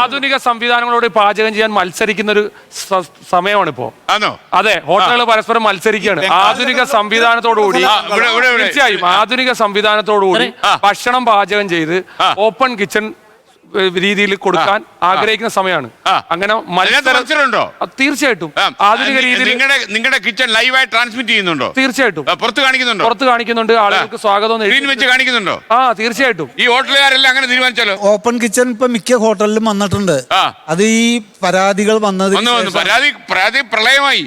ആധുനിക സംവിധാനങ്ങളോട് പാചകം ചെയ്യാൻ മത്സരിക്കുന്ന ഒരു സമയമാണിപ്പോ. അതെ, ഹോട്ടലുകൾ പരസ്പരം മത്സരിക്കുകയാണ്. ആധുനിക സംവിധാനത്തോടുകൂടി തീർച്ചയായും ആധുനിക സംവിധാനത്തോടുകൂടി ഭക്ഷണം പാചകം ചെയ്ത് ഓപ്പൺ കിച്ചൺ രീതിയിൽ കൊടുക്കാൻ ആഗ്രഹിക്കുന്ന സമയമാണ്. അങ്ങനെ മത്സരമുണ്ടോ? തീർച്ചയായിട്ടും ആധുനിക രീതിയിൽ നിങ്ങളുടെ കിച്ചൺ ലൈവായി ട്രാൻസ്മിറ്റ് ചെയ്യുന്നുണ്ടോ? തീർച്ചയായിട്ടും പുറത്ത് കാണിക്കുന്നുണ്ട്. ആളുകൾക്ക് സ്വാഗതം വെച്ച് കാണിക്കുന്നുണ്ടോ? തീർച്ചയായിട്ടും. ഈ ഹോട്ടലുകാരെല്ലാം അങ്ങനെ തീരുമാനിച്ചാലോ? ഓപ്പൺ കിച്ചൺ ഇപ്പൊ മിക്ക ഹോട്ടലിലും വന്നിട്ടുണ്ട്. അത് ഈ പരാതികൾ വന്നത് പരാതി പ്രളയമായി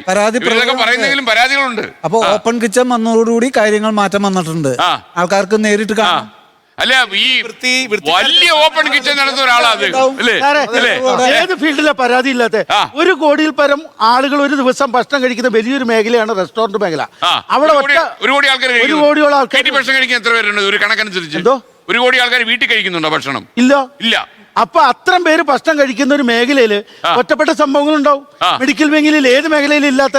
പറയുന്നെങ്കിലും പരാതികളുണ്ട്. അപ്പൊ ഓപ്പൺ കിച്ചൺ വന്നതോടുകൂടി കാര്യങ്ങൾ മാറ്റം വന്നിട്ടുണ്ട്. ആൾക്കാർക്ക് നേരിട്ട് കാണാം. അല്ല, ഈ വലിയ ഓപ്പൺ കിച്ചൺ നടത്തുന്ന ഒരാളാണ്. ഏത് ഫീൽഡിലെ പരാതി ഇല്ലാത്ത 1 കോടിയിൽ പരം ആളുകൾ ഒരു ദിവസം ഭക്ഷണം കഴിക്കുന്ന വലിയൊരു മേഖലയാണ് റെസ്റ്റോറന്റ് മേഖല. അവിടെ 1 കോടി ആൾക്കാർ ഭക്ഷണം കഴിക്കാൻ എത്ര പേരുണ്ട്? ഒരു കണക്കനുസരിച്ച് 1 കോടി ആൾക്കാർ വീട്ടിൽ കഴിക്കുന്നുണ്ടോ ഭക്ഷണം? ഇല്ല. അപ്പൊ അത്രയും പേര് ഭക്ഷണം കഴിക്കുന്ന ഒരു മേഖലയില് ഒറ്റപ്പെട്ട സംഭവങ്ങൾ ഉണ്ടാവും. മെഡിക്കൽ മേഖലയിൽ ഏത് മേഖലയിലും ഇല്ലാത്ത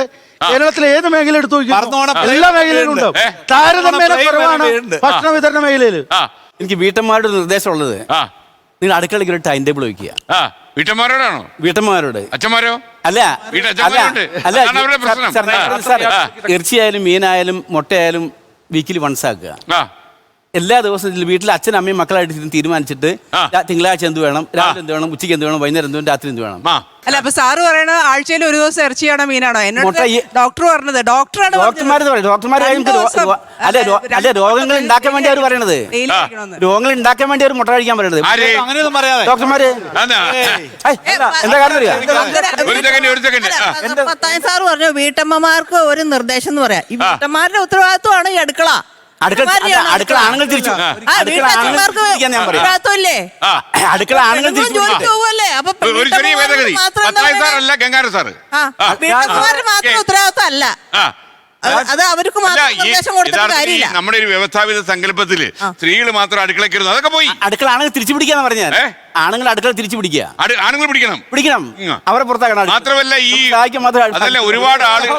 കേരളത്തിലെ ഏത് മേഖല എടുത്തു നോക്കിയാൽ എല്ലാ മേഖലയിലും ഉണ്ടാവും. താരതമ്യേന കുറവാണ് ഭക്ഷണ വിതരണ മേഖലയില്. എനിക്ക് വീട്ടമ്മമാരുടെ നിർദ്ദേശം ഉള്ളത്, നിങ്ങൾ അടുക്കളയ്ക്ക് ഒരു ടൈം ടേബിൾ വയ്ക്കുക. വീട്ടമ്മമാരോടാണോ? വീട്ടമ്മമാരോട്. അച്ഛന്മാരോ? അല്ല, ഇറച്ചിയായാലും മീനായാലും മുട്ടയായാലും വീക്കിലി വൺസ് ആക്കുക. എല്ലാ ദിവസവും വീട്ടിൽ അച്ഛനും അമ്മയും മക്കളായിട്ട് തീരുമാനിച്ചിട്ട് തിങ്കളാഴ്ച എന്ത് വേണം, രാവിലെ എന്ത് വേണം, ഉച്ചയ്ക്ക് എന്ത് വേണം, വൈകുന്നേരം എന്ത് വേണം, രാത്രി എന്ത് വേണം. അല്ല, അപ്പൊ സാറ് പറയണ ആഴ്ചയിൽ ഒരു ദിവസം ഇറച്ചിയാണോ മീനാണോ? എന്നോട് ഡോക്ടർ പറഞ്ഞത്. അല്ല, രോഗങ്ങൾ ഉണ്ടാക്കാൻ വേണ്ടി അവർ പറയണത്. രോഗങ്ങൾ ഉണ്ടാക്കാൻ വേണ്ടി അവർ മുട്ട കഴിക്കാൻ പറയണത് ഡോക്ടർമാര്. എന്താ കാരണം സാറ് പറഞ്ഞു വീട്ടമ്മമാർക്ക് ഒരു നിർദ്ദേശം എന്ന് പറയാം. ഈ വീട്ടമ്മമാരുടെ ഉത്തരവാദിത്വമാണ് ഈ അടുക്കള. അടുക്കള ആണുങ്ങൾ തിരിച്ചു. ഉത്തരവാദിത്വമില്ലേ? അടുക്കള ആണുങ്ങൾ തിരിച്ചു. വീട്ടമ്മമാരുടെ മാത്രം ഉത്തരവാദിത്വം അല്ല. അത് അവർക്ക് നമ്മുടെ ഒരു വ്യവസ്ഥാപിത സങ്കല്പത്തില് സ്ത്രീകൾ മാത്രം അടുക്കളയ്ക്ക് വരുന്നു. അതൊക്കെ പോയി. അടുക്കള ആണുങ്ങൾ തിരിച്ചു പിടിക്കാന്ന് പറഞ്ഞാൽ ആണുങ്ങൾ അടുക്കള തിരിച്ചു പിടിക്കുക. ആണുങ്ങൾ പിടിക്കണം. അവരെ പുറത്താക്കണം. മാത്രമല്ല ഈ അതല്ല ഒരുപാട് ആളുകൾ